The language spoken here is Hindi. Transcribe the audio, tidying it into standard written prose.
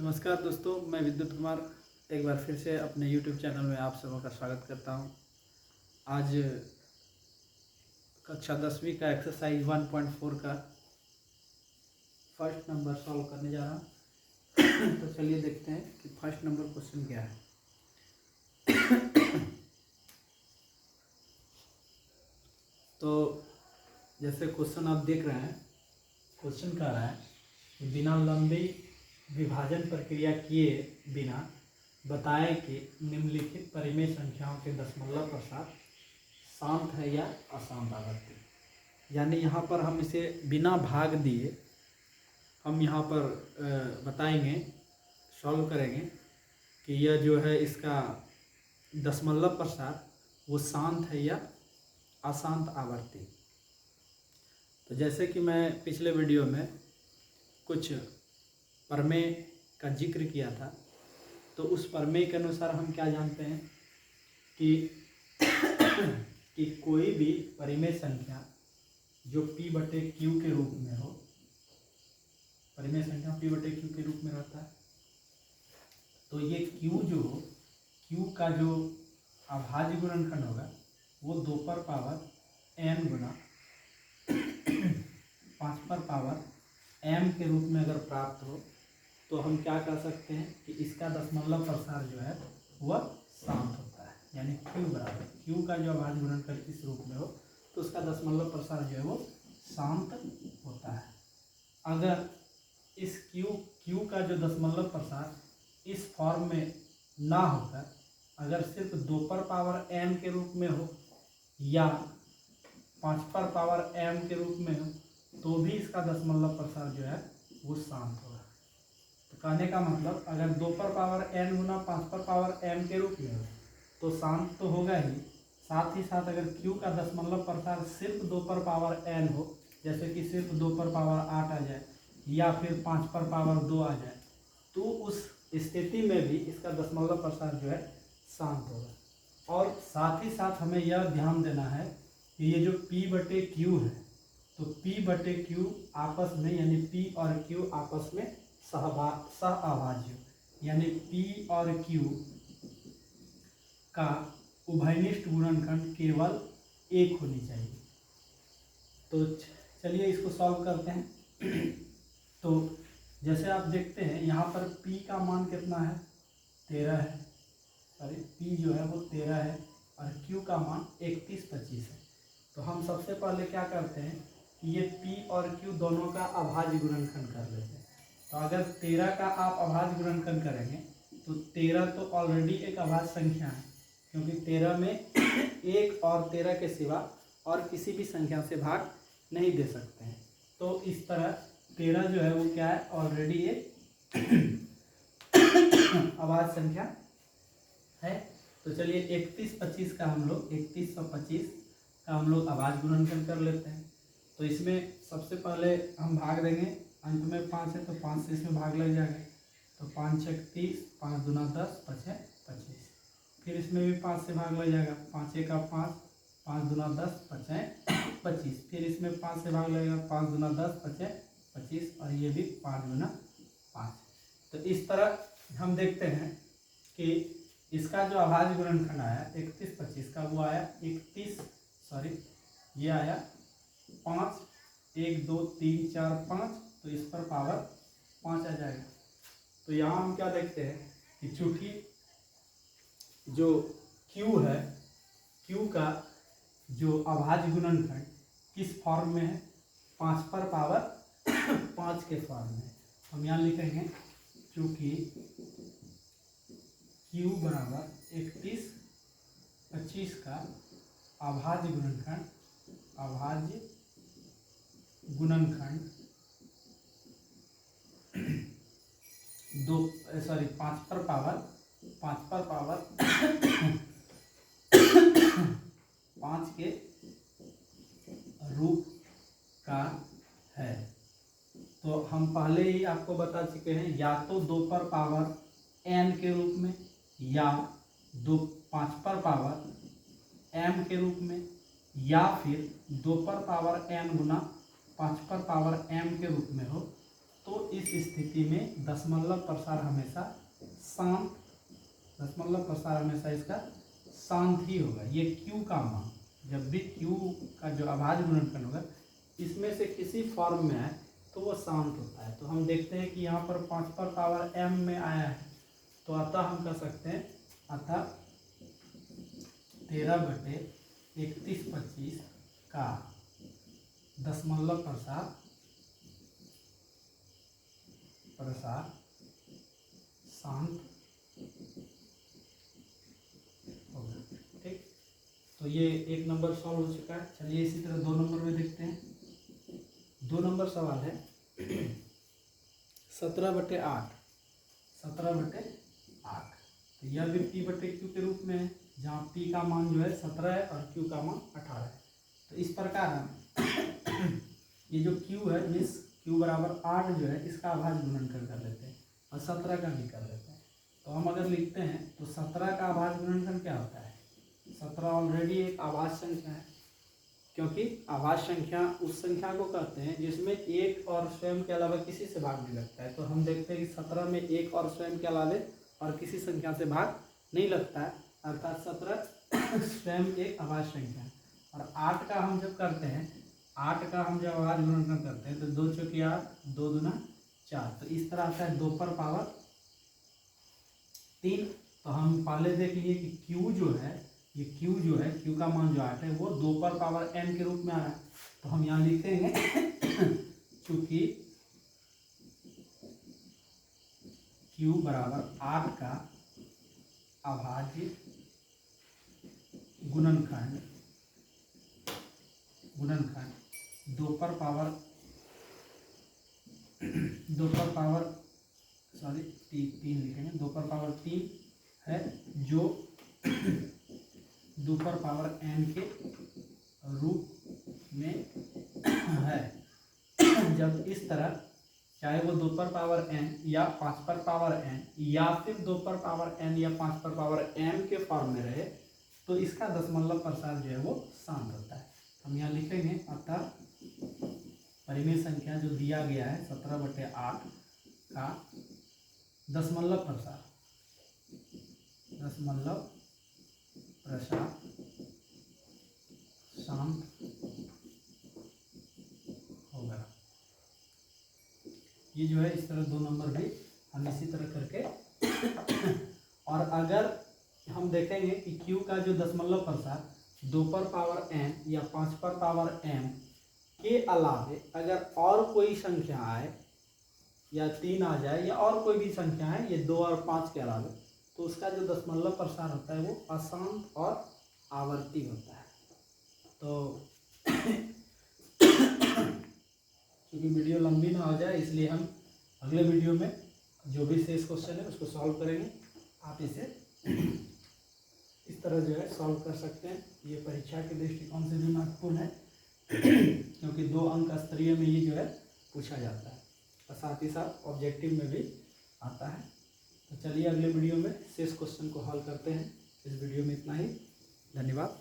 नमस्कार दोस्तों, मैं विद्युत कुमार एक बार फिर से अपने YouTube चैनल में आप सबों का स्वागत करता हूं। आज कक्षा 10वीं का एक्सरसाइज 1.4 का फर्स्ट नंबर सॉल्व करने जा रहा हूं। तो चलिए देखते हैं कि फर्स्ट नंबर क्वेश्चन क्या है। तो जैसे क्वेश्चन आप देख रहे हैं, क्वेश्चन कह रहा है कि बिना लंबी विभाजन प्रक्रिया किए बिना बताएं कि निम्नलिखित परिमेय संख्याओं के दशमलव प्रसार शांत है या अशांत आवर्ती। यानी यहाँ पर हम इसे बिना भाग दिए हम यहाँ पर बताएंगे, सॉल्व करेंगे कि यह जो है इसका दशमलव प्रसार वो शांत है या अशांत आवर्ती। तो जैसे कि मैं पिछले वीडियो में कुछ प्रमेय का जिक्र किया था, तो उस प्रमेय के अनुसार हम क्या जानते हैं कि कोई भी परिमेय संख्या जो P/Q के रूप में हो, परिमेय संख्या P/Q के रूप में रहता है। तो ये Q जो हो, Q का जो अभाज्य गुणनखंड होगा वो 2 पर पावर n गुना 5 पर पावर m के रूप में अगर प्राप्त हो तो हम क्या कर सकते हैं कि इसका दशमलव प्रसार जो है वह शांत होता है। यानी Q का जो अभाज्य गुणनखंड इस रूप में हो तो उसका दशमलव प्रसार जो है वो शांत होता है। अगर इस Q का जो दशमलव प्रसार इस फॉर्म में ना होकर अगर सिर्फ 2 पर पावर m के रूप में हो या 5 पर पावर m के रूप में हो तो भी इसका दशमलव प्रसार जो है वो शांत होगा। तो कहने का मतलब अगर 2 पर पावर n गुना 5 पर पावर m के रूप में हो तो शांत तो होगा ही, साथ ही साथ अगर Q का दशमलव प्रसार सिर्फ 2 पर पावर n हो, जैसे कि सिर्फ 2 पर पावर 8 आ जाए या फिर 5 पर पावर 2 आ जाए, तो उस स्थिति में भी इसका दशमलव प्रसार जो है शांत होगा। और साथ ही साथ हमें यह ध्यान देना है कि ये जो P/Q है, तो P/Q आपस में यानी P और Q आपस में सहअभाज्य, यानी P और Q का उभयनिष्ठ गुणनखंड केवल 1 होनी चाहिए। तो चलिए इसको सॉल्व करते हैं। तो जैसे आप देखते हैं यहाँ पर P का मान कितना है, 13 है। सॉरी, P जो है वो 13 है और Q का मान 31-25 है। तो हम सबसे पहले क्या करते हैं कि ये P और Q दोनों का अभाज्य गुणनखंड कर लेते हैं। तो अगर 13 का आप अभाज्य गुणनखंड करेंगे तो 13 तो ऑलरेडी एक अभाज्य संख्या है, क्योंकि 13 में 1 और 13 के सिवा और किसी भी संख्या से भाग नहीं दे सकते हैं। तो इस तरह 13 जो है वो क्या है, ऑलरेडी एक अभाज्य संख्या है। तो चलिए 31-25 का हम लोग 3125 का हम लोग अभाज्य गुणनखंड कर लेते हैं। तो इसमें सबसे पहले हम भाग देंगे, अंत में 5 है तो 5 से इसमें भाग लग जाएगा। तो 5 6 30, 5 दूना 10, 5 6 25। फिर इसमें भी 5 से भाग लग जाएगा, 5 1 5, 5 दूना 10, 5 6 25। फिर इसमें 5 से भाग लगेगा, 5 दूना 10, 5 6 25 और ये भी 5 गुना 5। तो इस तरह हम देखते हैं कि इसका जो अभाज्य गुणनखंड आया 31-25 का वो आया 31, सॉरी ये आया 5, 1 2 3 4 5, तो इस पर पावर 5 आ जाएगा। तो यहाँ हम क्या देखते हैं कि चूंकि जो Q है, Q का जो अभाज्य गुणनखंड किस फॉर्म में है, 5 पर पावर 5 के फॉर्म में। हम यहाँ लिखेंगे चूंकि Q बराबर 31-25 का अभाज्य गुणनखंड 5 पर पावर 5 के रूप का है। तो हम पहले ही आपको बता चुके हैं, या तो 2 पर पावर n के रूप में या 5 पर पावर m के रूप में या फिर 2 पर पावर n गुना 5 पर पावर m के रूप में हो, तो इस स्थिति में दशमलव प्रसार हमेशा शांत, दशमलव प्रसार हमेशा इसका शांत ही होगा। ये q का मान जब भी q का जो अभाज्य गुणनखंड होगा इसमें से किसी फॉर्म में आए तो वो शांत होता है। तो हम देखते हैं कि यहाँ पर 5 पर पावर m में आया है, तो अतः हम कह सकते हैं अतः 13/31/25 का दशमलव प्रसार शांत होगा। ठीक, तो ये 1 नंबर सॉल्व हो चुका है। चलिए इसी तरह 2 नंबर में देखते हैं। 2 नंबर सवाल है 17/8, 17/8। तो यह भी p/q के रूप में है, जहाँ p का मान जो है 17 है और q का मान 18 है। तो इस प्रकार हम ये जो q है मीन्स q बराबर 8 जो है इसका अभाज्य गुणनखंड कर लेते हैं और 17 का भी कर लेते हैं। तो हम अगर लिखते हैं तो 17 का अभाज्य गुणनखंड क्या होता है? 17 ऑलरेडी एक अभाज्य संख्या है, क्योंकि अभाज्य संख्या उस संख्या को कहते हैं जिसमें एक और स्वयं के अलावा किसी से भाग नहीं लगता है। तो हम देखते हैं कि 17 में एक और स्वयं के अलावा और किसी संख्या से भाग नहीं लगता है, अर्थात 17 स्वयं एक अभाज्य संख्या है। और 8 का हम जब करते हैं, 8 का हम जब अभाज्य गुणनखंड करते हैं तो 2 चौकी 8, 2 दूना 4, तो इस तरह आता है 2 पर पावर 3। तो हम पहले देख लिए कि q जो है, ये q जो है, q का मान जो 8 है वो 2 पर पावर n के रूप में आ रहा है। तो हम यहाँ लिखेंगे चूंकि q बराबर 8 का अभाज्य गुणनखंड 2 पर पावर 3 लिखेंगे, 2 पर पावर 3 है, जो 2 पर पावर n के रूप में है। जब इस तरह चाहे वो 2 पर पावर n या 5 पर पावर n या फिर 2 पर पावर n या 5 पर पावर m के फॉर्म में रहे तो इसका दशमलव प्रसार जो है वो शांत होता है। हम यहाँ लिखेंगे अतः परिमेय संख्या जो दिया गया है 17/8 का दशमलव प्रसार शांत होगा। ये जो है इस तरह 2 नंबर भी हम इसी तरह करके और अगर हम देखेंगे कि q का जो दशमलव प्रसार 2 पर पावर n या 5 पर पावर m के अलावे अगर और कोई संख्या आए या 3 आ जाए या और कोई भी संख्या है ये 2 और 5 के अलावे, तो उसका जो दशमलव प्रसार होता है वो अशांत और आवर्ती होता है। तो क्योंकि वीडियो लंबी ना हो जाए इसलिए हम अगले वीडियो में जो भी शेष क्वेश्चन है उसको सॉल्व करेंगे। आप इसे इस तरह जो है सॉल्व कर सकते हैं। ये परीक्षा के दृष्टिकोण से भी महत्वपूर्ण है क्योंकि 2 अंक स्तरीय में ये जो है पूछा जाता है और साथ ही साथ ऑब्जेक्टिव में भी आता है। तो चलिए अगले वीडियो में शेष क्वेश्चन को हल करते हैं। इस वीडियो में इतना ही, धन्यवाद।